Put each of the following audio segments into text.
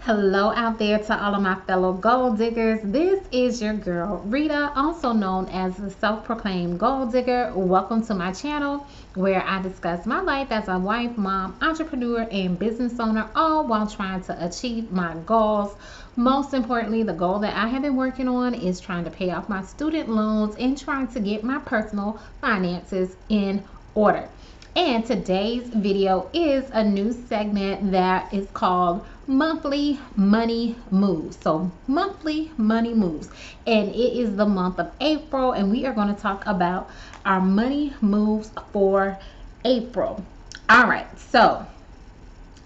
Hello out there to all of my fellow gold diggers. This is your girl Rita, also known as the self-proclaimed gold digger. Welcome to my channel where I discuss my life as a wife, mom, entrepreneur, and business owner, all while trying to achieve my goals. Most importantly, the goal that I have been working on is trying to pay off my student loans and trying to get my personal finances in order. And today's video is a new segment that is called monthly money moves. So monthly money moves, and it is the month of April, and we are going to talk about our money moves for April. All right, so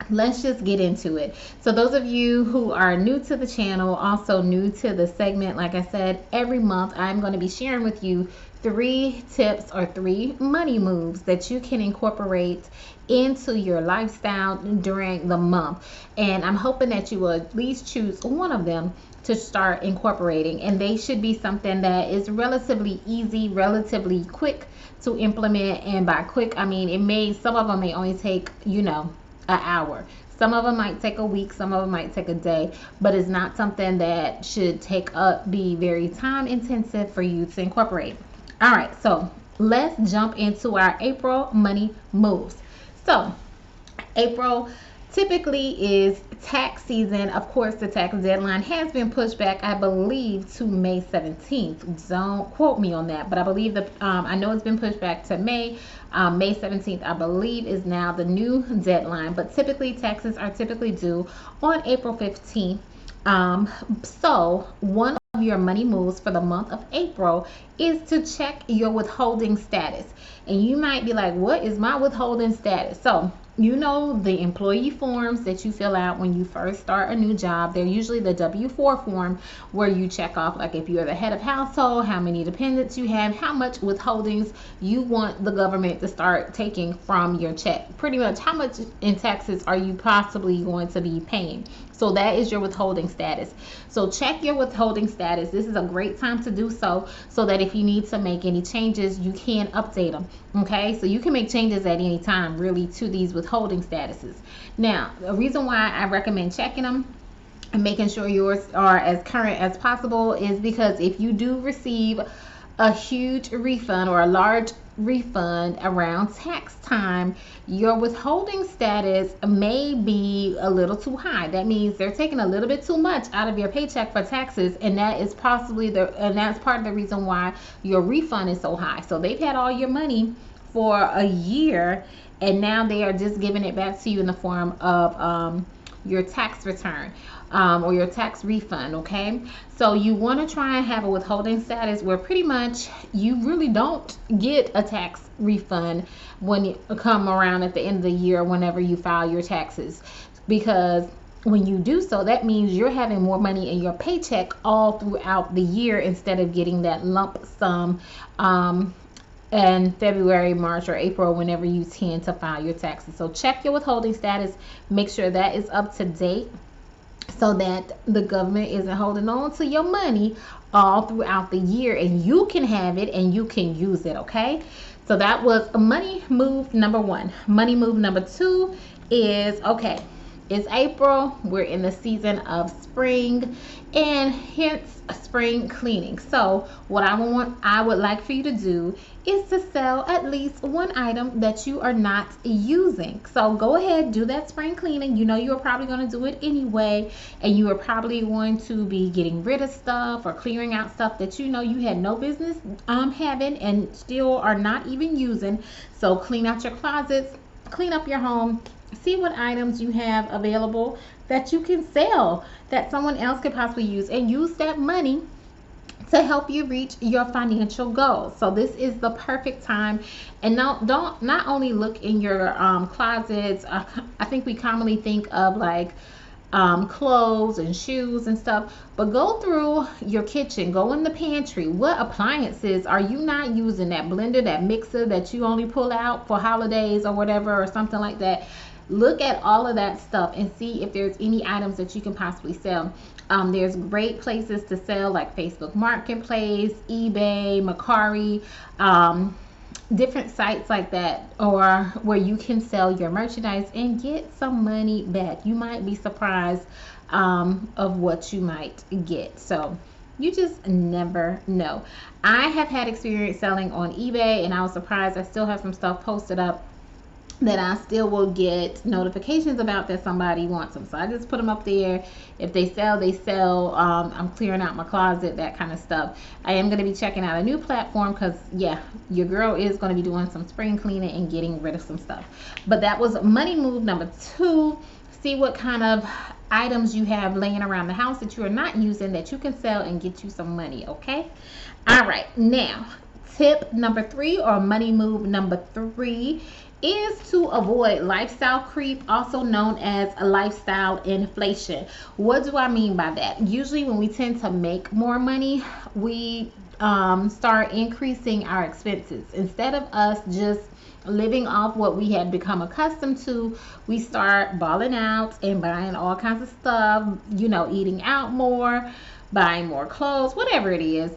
let's just get into it. So those of you who are new to the channel, also new to the segment, like I said, every month I'm going to be sharing with you 3 tips or 3 money moves that you can incorporate into your lifestyle during the month. And I'm hoping that you will at least choose one of them to start incorporating, and they should be something that is relatively easy, relatively quick to implement. And by quick, I mean some of them may only take an hour. Some of them might take a week, some of them might take a day, but it's not something that should be very time intensive for you to incorporate. All right, so let's jump into our April money moves. So April typically is tax season. Of course, the tax deadline has been pushed back, I believe, to May 17th. Don't quote me on that, but I believe I know it's been pushed back to May. May 17th, I believe, is now the new deadline. But typically, taxes are typically due on April 15th. So one of your money moves for the month of April is to check your withholding status. And you might be like, what is my withholding status? So the employee forms that you fill out when you first start a new job, they're usually the W-4 form, where you check off, like, if you're the head of household, how many dependents you have, how much withholdings you want the government to start taking from your check. Pretty much how much in taxes are you possibly going to be paying. So that is your withholding status. So check your withholding status. This is a great time to do so that if you need to make any changes, you can update them. Okay, so you can make changes at any time, really, to these withholding statuses. Now, the reason why I recommend checking them and making sure yours are as current as possible is because if you do receive a huge refund or a large refund around tax time, your withholding status may be a little too high. That means they're taking a little bit too much out of your paycheck for taxes, and that's part of the reason why your refund is so high. So they've had all your money for a year, and now they are just giving it back to you in the form of your tax return or your tax refund. Okay, so you want to try and have a withholding status where pretty much you really don't get a tax refund when you come around at the end of the year, whenever you file your taxes, because when you do so, that means you're having more money in your paycheck all throughout the year instead of getting that lump sum in February, March, or April, whenever you tend to file your taxes. So check your withholding status, make sure that is up to date, so that the government isn't holding on to your money all throughout the year, and you can have it and you can use it. Okay, so that was money move number 1. Money move number 2 is, okay, it's April, we're in the season of spring, and hence spring cleaning. So what I would like for you to do is to sell at least one item that you are not using. So go ahead, do that spring cleaning. You are probably going to do it anyway, and you are probably going to be getting rid of stuff or clearing out stuff that you had no business having and still are not even using. So clean out your closets, clean up your home, see what items you have available that you can sell that someone else could possibly use, and use that money to help you reach your financial goals. So this is the perfect time. And now, don't not only look in your closets. I think we commonly think of like clothes and shoes and stuff, but go through your kitchen, go in the pantry. What appliances are you not using? That blender, that mixer that you only pull out for holidays or whatever, or something like that. Look at all of that stuff and see if there's any items that you can possibly sell. There's great places to sell, like Facebook Marketplace, eBay, Mercari, different sites like that, or where you can sell your merchandise and get some money back. You might be surprised of what you might get. So you just never know. I have had experience selling on eBay, and I was surprised. I still have some stuff posted up that I still will get notifications about that somebody wants them. So I just put them up there. If they sell, they sell. I'm clearing out my closet, that kind of stuff. I am going to be checking out a new platform because, yeah, your girl is going to be doing some spring cleaning and getting rid of some stuff. But that was money move number 2. See what kind of items you have laying around the house that you are not using that you can sell and get you some money, okay? All right, now tip number 3, or money move number 3, is to avoid lifestyle creep, also known as lifestyle inflation. What do I mean by that? Usually when we tend to make more money, we start increasing our expenses. Instead of us just living off what we had become accustomed to, we start balling out and buying all kinds of stuff, eating out more, buying more clothes, whatever it is.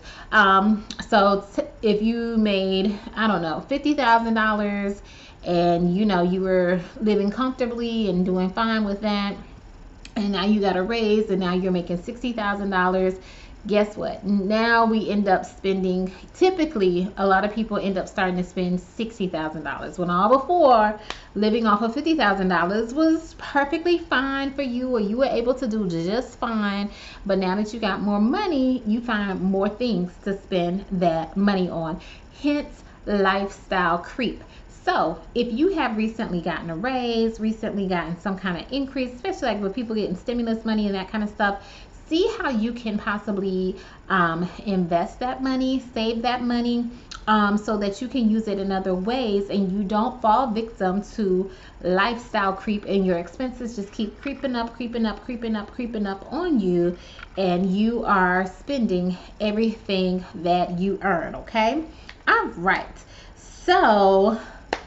So if you made, I don't know, $50,000, and you were living comfortably and doing fine with that, and now you got a raise and now you're making $60,000, guess what? Now we end up spending, typically a lot of people end up starting to spend $60,000, when all before living off of $50,000 was perfectly fine for you, or you were able to do just fine. But now that you got more money, you find more things to spend that money on, hence lifestyle creep. So if you have recently gotten a raise, recently gotten some kind of increase, especially like with people getting stimulus money and that kind of stuff, see how you can possibly invest that money, save that money, so that you can use it in other ways and you don't fall victim to lifestyle creep, and your expenses just keep creeping up on you, and you are spending everything that you earn, okay? All right. So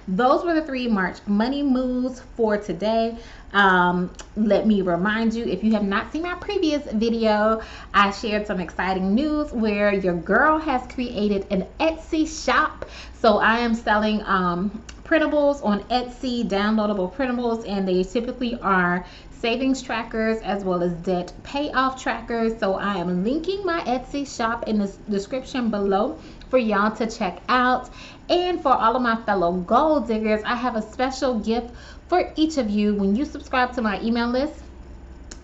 those were the 3 March money moves for today. Let me remind you, if you have not seen my previous video, I shared some exciting news where your girl has created an Etsy shop. So I am selling printables on Etsy, downloadable printables, and they typically are savings trackers as well as debt payoff trackers. So I am linking my Etsy shop in the description below for y'all to check out. And for all of my fellow gold diggers, I have a special gift for each of you. When you subscribe to my email list,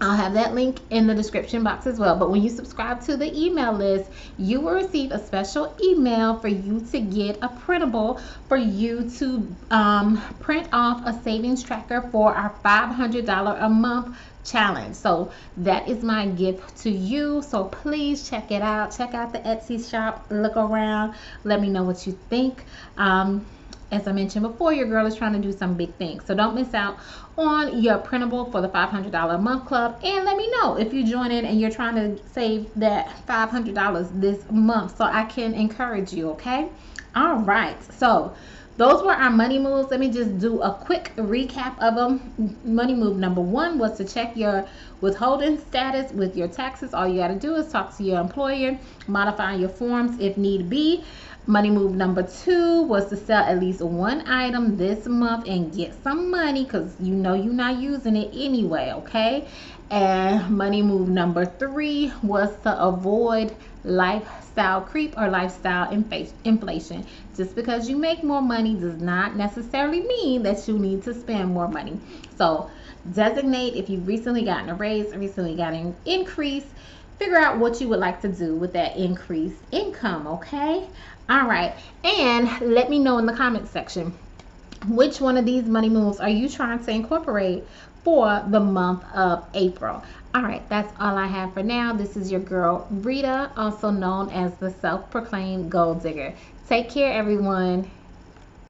I'll have that link in the description box as well. But when you subscribe to the email list, you will receive a special email for you to get a printable for you to print off a savings tracker for our $500 a month challenge. So that is my gift to you. So please check it out. Check out the Etsy shop. Look around. Let me know what you think. As I mentioned before, your girl is trying to do some big things. So don't miss out on your printable for the $500 a month club. And let me know if you join in and you're trying to save that $500 this month so I can encourage you, okay? All right. So those were our money moves. Let me just do a quick recap of them. Money move number 1 was to check your withholding status with your taxes. All you got to do is talk to your employer, modify your forms if need be. Money move number 2 was to sell at least one item this month and get some money, because you're not using it anyway, okay? And money move number 3 was to avoid lifestyle creep or lifestyle inflation. Just because you make more money does not necessarily mean that you need to spend more money. So designate if you've recently gotten a raise, recently got an increase. Figure out what you would like to do with that increased income, okay? All right, and let me know in the comment section, which one of these money moves are you trying to incorporate for the month of April? All right, that's all I have for now. This is your girl Rita, also known as the self-proclaimed gold digger. Take care, everyone.